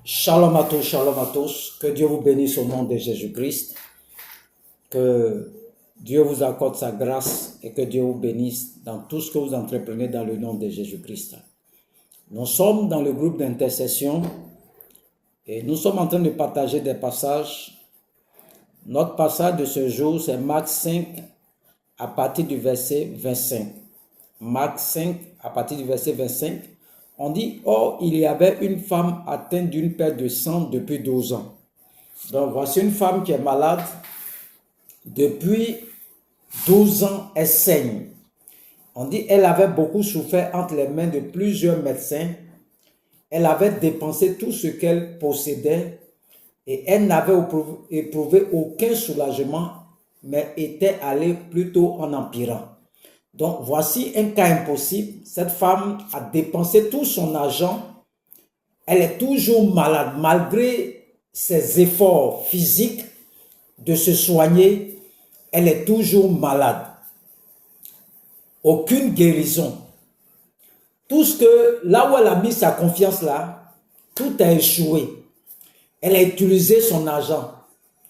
Shalom à tous, que Dieu vous bénisse au nom de Jésus-Christ, que Dieu vous accorde sa grâce et que Dieu vous bénisse dans tout ce que vous entreprenez dans le nom de Jésus-Christ. Nous sommes dans le groupe d'intercession et nous sommes en train de partager des passages. Notre passage de ce jour, c'est Marc 5 à partir du verset 25. Marc 5 à partir du verset 25. On dit, or, il y avait une femme atteinte d'une perte de sang depuis 12 ans. Donc, voici une femme qui est malade. Depuis 12 ans, elle saigne. On dit, elle avait beaucoup souffert entre les mains de plusieurs médecins. Elle avait dépensé tout ce qu'elle possédait et elle n'avait éprouvé aucun soulagement, mais était allée plutôt en empirant. Donc, voici un cas impossible. Cette femme a dépensé tout son argent. Elle est toujours malade. Malgré ses efforts physiques de se soigner, elle est toujours malade. Aucune guérison. Tout ce que, là où elle a mis sa confiance là, tout a échoué. Elle a utilisé son argent.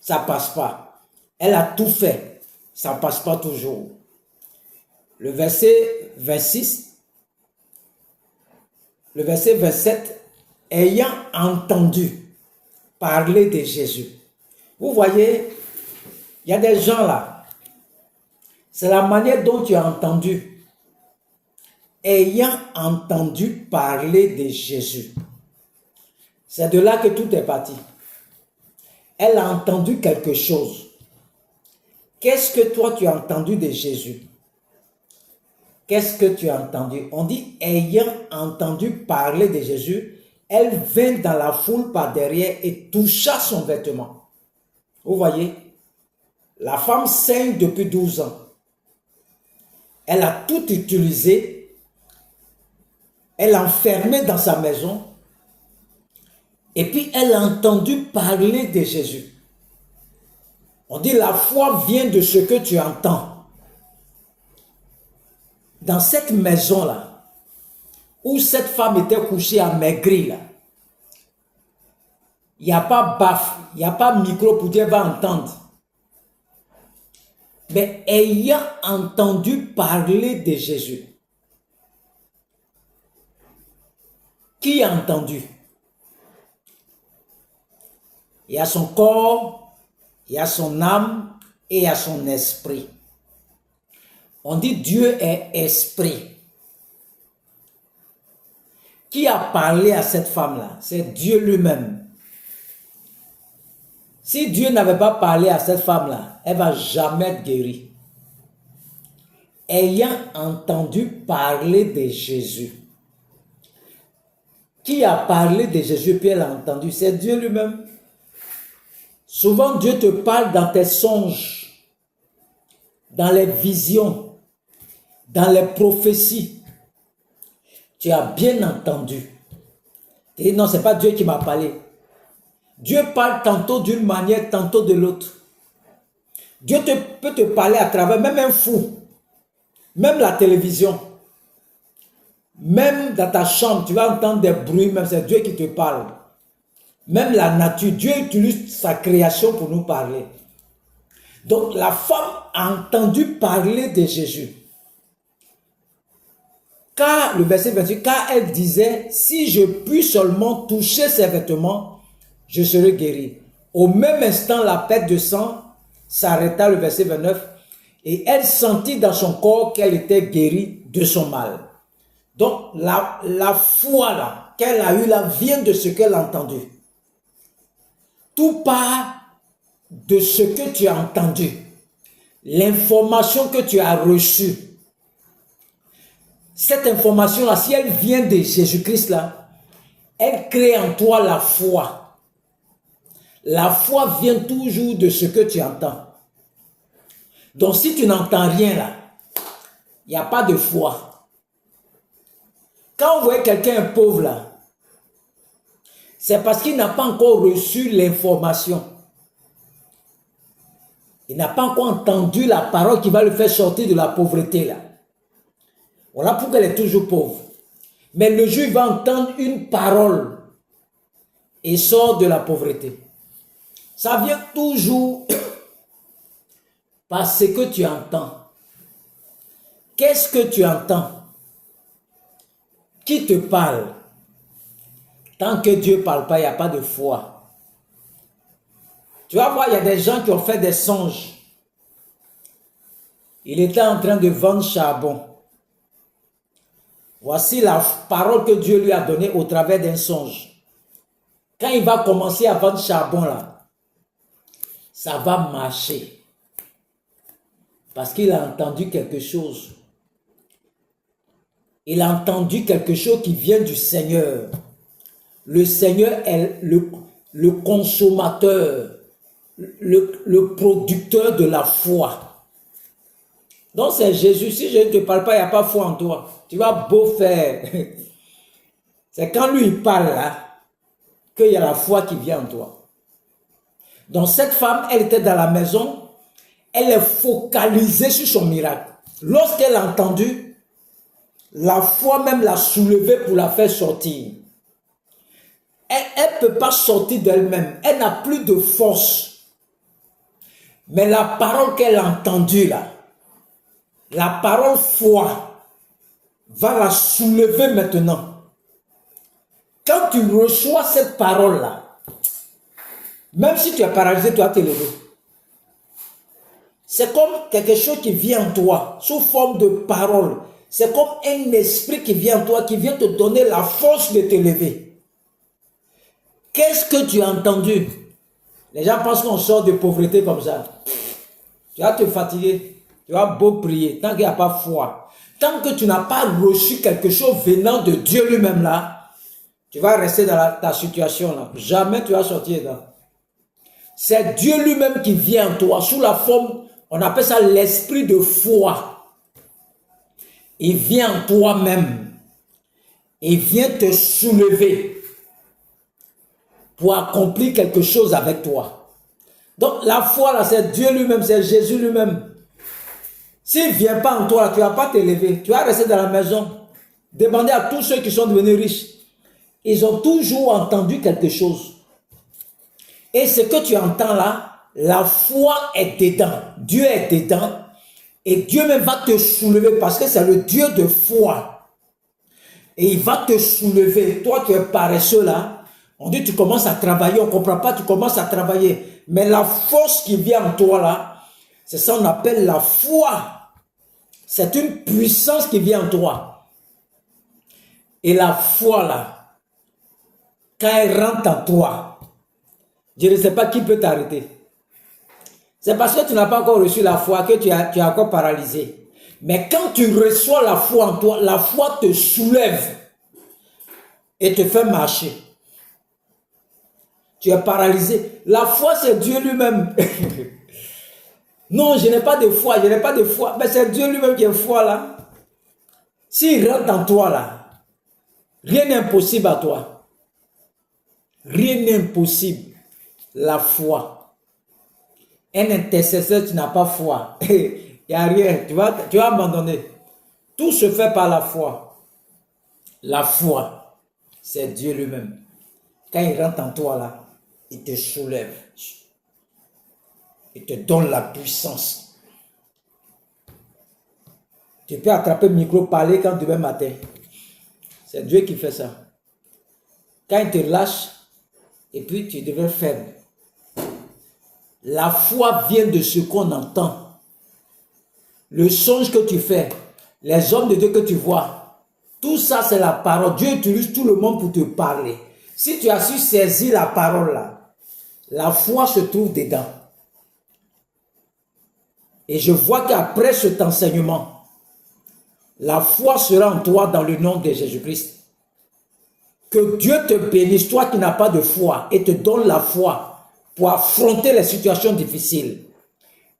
Ça ne passe pas. Elle a tout fait. Ça ne passe pas toujours. Le verset 26, le verset 27, ayant entendu parler de Jésus. Vous voyez, il y a des gens là, c'est la manière dont tu as entendu. Ayant entendu parler de Jésus. C'est de là que tout est parti. Elle a entendu quelque chose. Qu'est-ce que toi tu as entendu de Jésus? Qu'est-ce que tu as entendu? On dit, ayant entendu parler de Jésus, elle vint dans la foule par derrière et toucha son vêtement. Vous voyez, la femme saigne depuis 12 ans. Elle a tout utilisé. Elle l'a enfermé dans sa maison. Et puis, elle a entendu parler de Jésus. On dit, la foi vient de ce que tu entends. Dans cette maison-là, où cette femme était couchée amaigrie, là, il n'y a pas baffe, il n'y a pas micro pour dire va entendre. Mais ayant entendu parler de Jésus, qui a entendu? Il y a son corps, il y a son âme et il y a son esprit. On dit Dieu est esprit. Qui a parlé à cette femme-là? C'est Dieu lui-même. Si Dieu n'avait pas parlé à cette femme-là, elle ne va jamais être guérie. Ayant entendu parler de Jésus. Qui a parlé de Jésus puis elle a entendu? C'est Dieu lui-même. Souvent Dieu te parle dans tes songes, dans les visions, dans les prophéties. Tu as bien entendu. Tu dis non, ce n'est pas Dieu qui m'a parlé. Dieu parle tantôt d'une manière, tantôt de l'autre. Dieu peut te parler à travers même un fou, même la télévision, même dans ta chambre, tu vas entendre des bruits, même c'est Dieu qui te parle. Même la nature, Dieu utilise sa création pour nous parler. Donc la femme a entendu parler de Jésus. Car, le verset 28, car elle disait, si je puis seulement toucher ses vêtements, je serai guéri. Au même instant, la perte de sang s'arrêta, le verset 29, et elle sentit dans son corps qu'elle était guérie de son mal. Donc, la foi là, qu'elle a eue là, vient de ce qu'elle a entendu. Tout part de ce que tu as entendu. L'information que tu as reçue. Cette information-là, si elle vient de Jésus-Christ là, elle crée en toi la foi. La foi vient toujours de ce que tu entends. Donc si tu n'entends rien là, il n'y a pas de foi. Quand on voit quelqu'un pauvre là, c'est parce qu'il n'a pas encore reçu l'information. Il n'a pas encore entendu la parole qui va le faire sortir de la pauvreté là. Voilà pourquoi elle est toujours pauvre. Mais le jour où il va entendre une parole et sors de la pauvreté. Ça vient toujours par ce que tu entends. Qu'est-ce que tu entends? Qui te parle? Tant que Dieu ne parle pas, il n'y a pas de foi. Tu vas voir, il y a des gens qui ont fait des songes. Il était en train de vendre charbon. Voici la parole que Dieu lui a donnée au travers d'un songe. Quand il va commencer à vendre charbon là, ça va marcher. Parce qu'il a entendu quelque chose. Il a entendu quelque chose qui vient du Seigneur. Le Seigneur est le consommateur, le producteur de la foi. Donc c'est Jésus. Si je ne te parle pas, il n'y a pas foi en toi. Tu vas beau faire. C'est quand lui il parle là, qu'il y a la foi qui vient en toi. Donc cette femme, elle était dans la maison, elle est focalisée sur son miracle. Lorsqu'elle a entendu, la foi même l'a soulevée pour la faire sortir. Elle ne peut pas sortir d'elle-même. Elle n'a plus de force. Mais la parole qu'elle a entendue là, la parole foi, va la soulever maintenant. Quand tu reçois cette parole là, même si tu es paralysé, tu vas te lever. C'est comme quelque chose qui vient en toi, sous forme de parole. C'est comme un esprit qui vient en toi, qui vient te donner la force de te lever. Qu'est-ce que tu as entendu? Les gens pensent qu'on sort de pauvreté comme ça. Tu vas te fatiguer. Tu vas beau prier. Tant qu'il n'y a pas foi. Tant que tu n'as pas reçu quelque chose venant de Dieu lui-même là, tu vas rester dans ta situation là. Jamais tu vas sortir là. C'est Dieu lui-même qui vient en toi sous la forme, on appelle ça l'esprit de foi. Il vient en toi-même. Il vient te soulever pour accomplir quelque chose avec toi. Donc la foi là, c'est Dieu lui-même, c'est Jésus lui-même. S'il ne vient pas en toi, tu ne vas pas te lever. Tu vas rester dans la maison. Demandez à tous ceux qui sont devenus riches. Ils ont toujours entendu quelque chose. Et ce que tu entends là, la foi est dedans. Dieu est dedans. Et Dieu même va te soulever parce que c'est le Dieu de foi. Et il va te soulever. Toi, tu es paresseux là. On dit tu commences à travailler. On ne comprend pas, tu commences à travailler. Mais la force qui vient en toi là, c'est ça qu'on appelle la foi. C'est une puissance qui vient en toi. Et la foi là, quand elle rentre en toi, je ne sais pas qui peut t'arrêter. C'est parce que tu n'as pas encore reçu la foi que tu es encore paralysé. Mais quand tu reçois la foi en toi, la foi te soulève et te fait marcher. Tu es paralysé. La foi, c'est Dieu lui-même. Non, je n'ai pas de foi, je n'ai pas de foi. Mais c'est Dieu lui-même qui est foi là. S'il rentre en toi là, rien n'est impossible à toi. Rien n'est impossible. La foi. Un intercesseur, tu n'as pas foi. Il n'y a rien. Tu vas abandonner. Tout se fait par la foi. La foi, c'est Dieu lui-même. Quand il rentre en toi là, il te soulève. Il te donne la puissance. Tu peux attraper le micro, parler quand demain matin. C'est Dieu qui fait ça. Quand il te lâche, et puis tu deviens faible. La foi vient de ce qu'on entend. Le songe que tu fais, les hommes de Dieu que tu vois, tout ça c'est la parole. Dieu utilise tout le monde pour te parler. Si tu as su saisir la parole là, la foi se trouve dedans. Et je vois qu'après cet enseignement, la foi sera en toi dans le nom de Jésus-Christ. Que Dieu te bénisse, toi qui n'as pas de foi, et te donne la foi pour affronter les situations difficiles.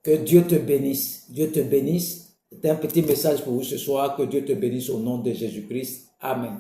Que Dieu te bénisse. Dieu te bénisse. C'est un petit message pour vous ce soir. Que Dieu te bénisse au nom de Jésus-Christ. Amen.